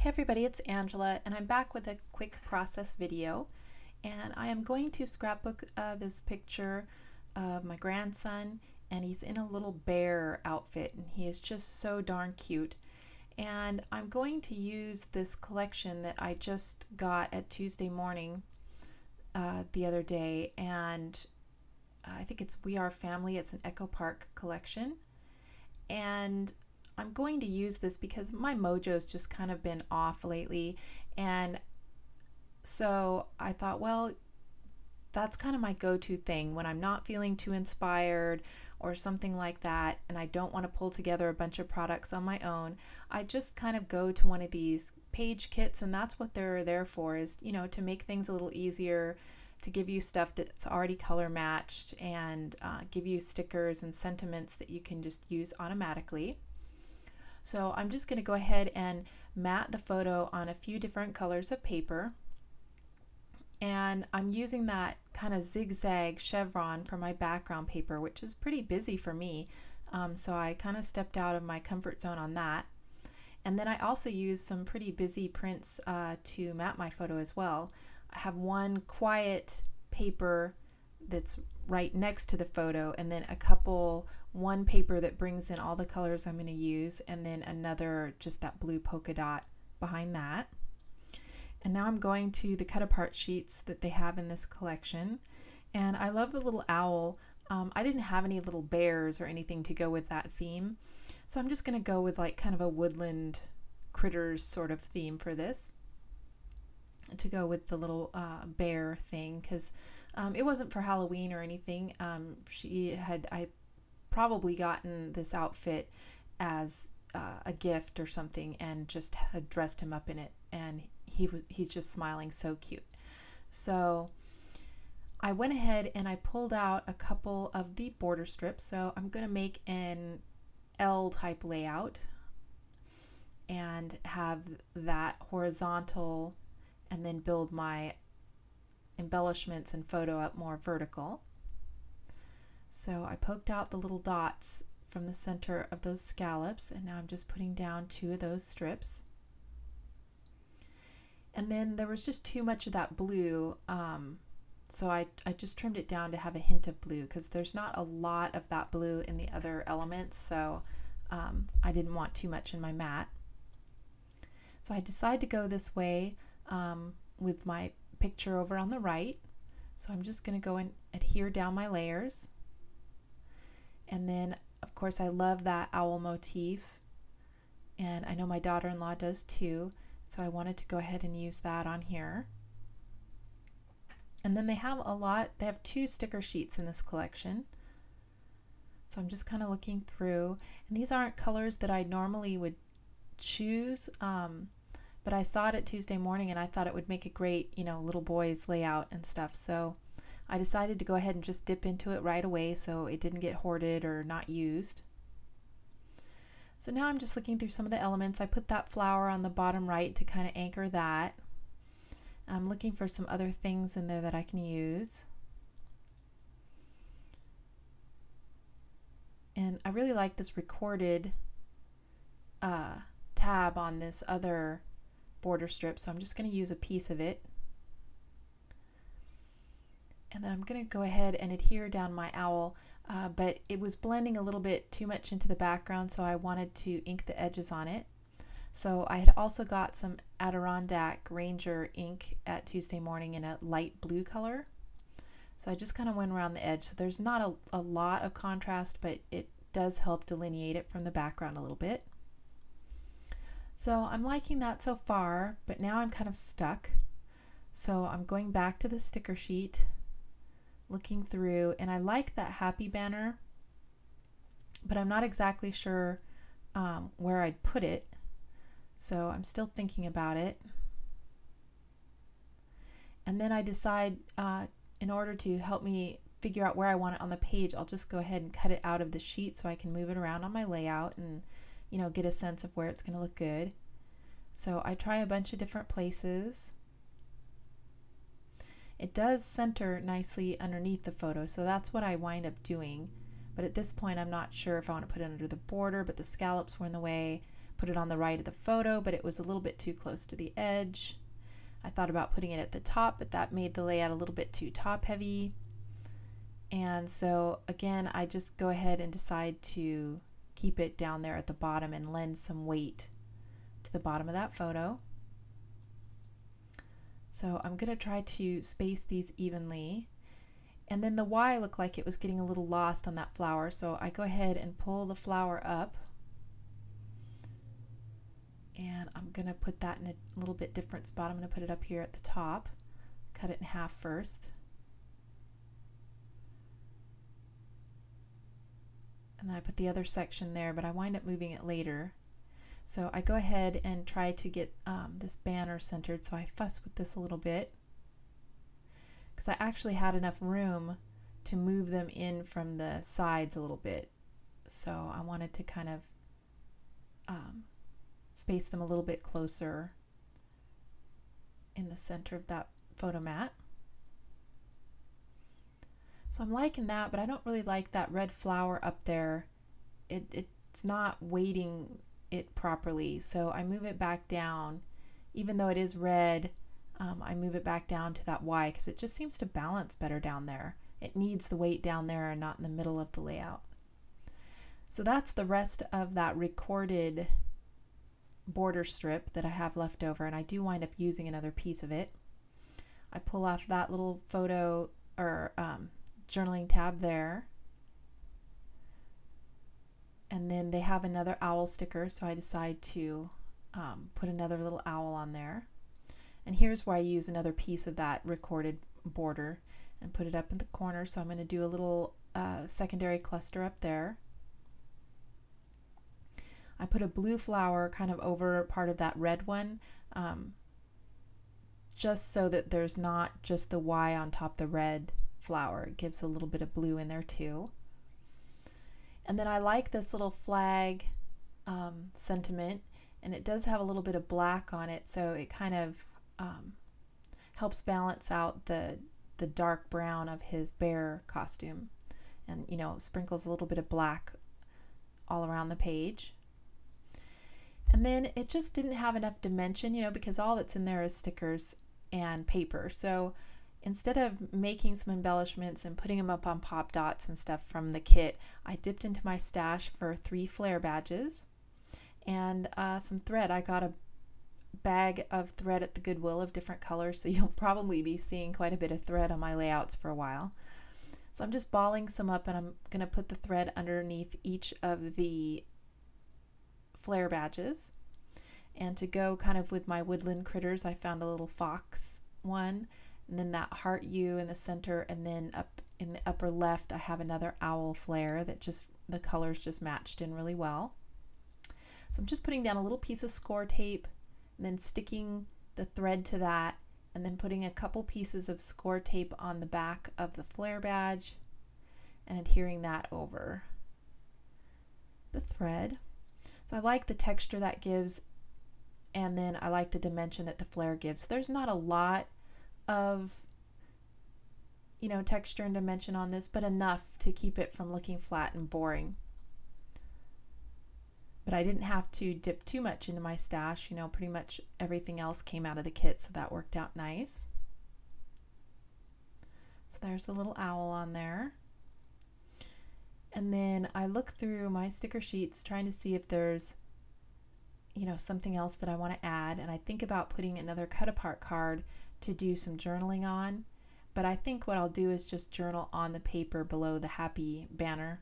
Hey everybody, it's Angela and I'm back with a quick process video, and I am going to scrapbook this picture of my grandson, and he's in a little bear outfit and he is just so darn cute. And I'm going to use this collection that I just got at Tuesday Morning the other day, and I think it's We Are Family. It's an Echo Park collection, and I'm going to use this because my mojo's just kind of been off lately, and so I thought, well, that's kind of my go-to thing when I'm not feeling too inspired or something like that, and I don't want to pull together a bunch of products on my own. I just kind of go to one of these page kits, and that's what they're there for, is, you know, to make things a little easier, to give you stuff that's already color matched, and give you stickers and sentiments that you can just use automatically. So I'm just going to go ahead and mat the photo on a few different colors of paper, and I'm using that kind of zigzag chevron for my background paper, which is pretty busy for me, so I kind of stepped out of my comfort zone on that. And then I also use some pretty busy prints to mat my photo as well. I have one quiet paper that's right next to the photo, and then one paper that brings in all the colors I'm going to use, and then another, just that blue polka dot behind that. And now I'm going to the cut apart sheets that they have in this collection, and I love the little owl. I didn't have any little bears or anything to go with that theme, so I'm just going to go with like kind of a woodland critters sort of theme for this, to go with the little bear thing, because it wasn't for Halloween or anything. I probably gotten this outfit as a gift or something, and just had dressed him up in it, and he's just smiling so cute. So I went ahead and I pulled out a couple of the border strips. So I'm going to make an L type layout and have that horizontal, and then build my embellishments and photo up more vertical. So I poked out the little dots from the center of those scallops, and now I'm just putting down 2 of those strips. And then there was just too much of that blue, so I just trimmed it down to have a hint of blue, because there's not a lot of that blue in the other elements, so I didn't want too much in my mat. So I decided to go this way with my picture over on the right. So I'm just going to go and adhere down my layers. And then, of course, I love that owl motif, and I know my daughter-in-law does too, so I wanted to go ahead and use that on here. And then they have 2 sticker sheets in this collection. So I'm just kind of looking through, and these aren't colors that I normally would choose, but I saw it at Tuesday Morning and I thought it would make a great, you know, little boys layout and stuff. So I decided to go ahead and just dip into it right away so it didn't get hoarded or not used. So now I'm just looking through some of the elements. I put that flower on the bottom right to kind of anchor that. I'm looking for some other things in there that I can use. And I really like this recorded tab on this other border strip, so I'm just going to use a piece of it. And then I'm going to go ahead and adhere down my owl, but it was blending a little bit too much into the background, so I wanted to ink the edges on it. So I had also got some Adirondack Ranger ink at Tuesday Morning in a light blue color. So I just kind of went around the edge. So there's not a lot of contrast, but it does help delineate it from the background a little bit. So I'm liking that so far, but now I'm kind of stuck. So I'm going back to the sticker sheet, looking through, and I like that happy banner, but I'm not exactly sure where I'd put it. So I'm still thinking about it. And then I decide, in order to help me figure out where I want it on the page, I'll just go ahead and cut it out of the sheet so I can move it around on my layout and, you know, get a sense of where it's going to look good. So I try a bunch of different places. It does center nicely underneath the photo, so that's what I wind up doing. But at this point I'm not sure if I want to put it under the border, but the scallops were in the way. put it on the right of the photo, but it was a little bit too close to the edge. I thought about putting it at the top, but that made the layout a little bit too top heavy. And so again, I just go ahead and decide to keep it down there at the bottom and lend some weight to the bottom of that photo. So I'm going to try to space these evenly. And then the Y looked like it was getting a little lost on that flower, so I go ahead and pull the flower up. And I'm going to put that in a little bit different spot. I'm going to put it up here at the top. Cut it in half first. And then I put the other section there, but I wind up moving it later. So I go ahead and try to get this banner centered, so I fuss with this a little bit, because I actually had enough room to move them in from the sides a little bit. So I wanted to kind of space them a little bit closer in the center of that photo mat. So I'm liking that, but I don't really like that red flower up there. It's not weighting it properly, so I move it back down. Even though it is red, I move it back down to that Y because it just seems to balance better down there. It needs the weight down there and not in the middle of the layout. So that's the rest of that recorded border strip that I have left over, and I do wind up using another piece of it. I pull off that little photo or journaling tab there, and then they have another owl sticker, so I decide to put another little owl on there. And here's where I use another piece of that recorded border and put it up in the corner, so I'm going to do a little secondary cluster up there. I put a blue flower kind of over part of that red one, just so that there's not just the Y on top of the red flower. It gives a little bit of blue in there too. And then I like this little flag sentiment, and it does have a little bit of black on it, so it kind of helps balance out the dark brown of his bear costume, and sprinkles a little bit of black all around the page. And then it just didn't have enough dimension, because all that's in there is stickers and paper. So instead of making some embellishments and putting them up on pop dots and stuff from the kit, I dipped into my stash for 3 flare badges and some thread. I got a bag of thread at the Goodwill of different colors, so you'll probably be seeing quite a bit of thread on my layouts for a while. So I'm just balling some up, and I'm going to put the thread underneath each of the flare badges. And to go kind of with my woodland critters, I found a little fox one, and then that heart U in the center, and then up in the upper left I have another owl flare that just the colors just matched in really well. So I'm just putting down a little piece of score tape and then sticking the thread to that, and then putting a couple pieces of score tape on the back of the flare badge and adhering that over the thread. So I like the texture that gives, and then I like the dimension that the flare gives. So there's not a lot of texture and dimension on this, but enough to keep it from looking flat and boring. But I didn't have to dip too much into my stash. Pretty much everything else came out of the kit, so that worked out nice. So there's the little owl on there. And then I look through my sticker sheets trying to see if there's something else that I want to add, and I think about putting another cut apart card to do some journaling on, but I think what I'll do is just journal on the paper below the happy banner.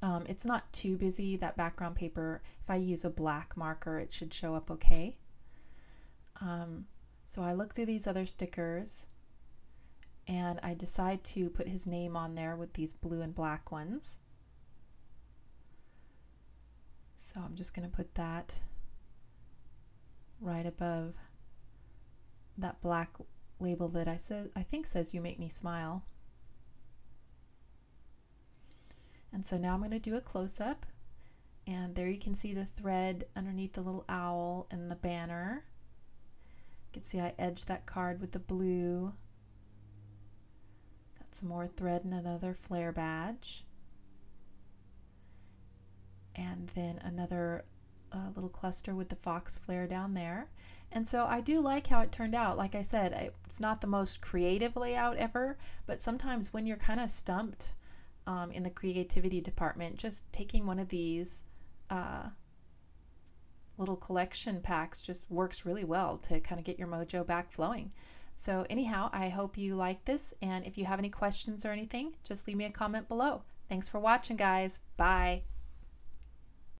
It's not too busy, that background paper. If I use a black marker, it should show up okay. So I look through these other stickers, and I decide to put his name on there with these blue and black ones. So I'm just going to put that right above that black label that I think says "You Make Me Smile." And so now I'm going to do a close-up, and there you can see the thread underneath the little owl and the banner. You can see I edged that card with the blue. Got some more thread and another flare badge. And then another little cluster with the fox flare down there. And so I do like how it turned out. Like I said, it's not the most creative layout ever, but sometimes when you're kind of stumped in the creativity department, just taking one of these little collection packs just works really well to kind of get your mojo back flowing. So anyhow, I hope you like this, and if you have any questions or anything, just leave me a comment below. Thanks for watching, guys. Bye.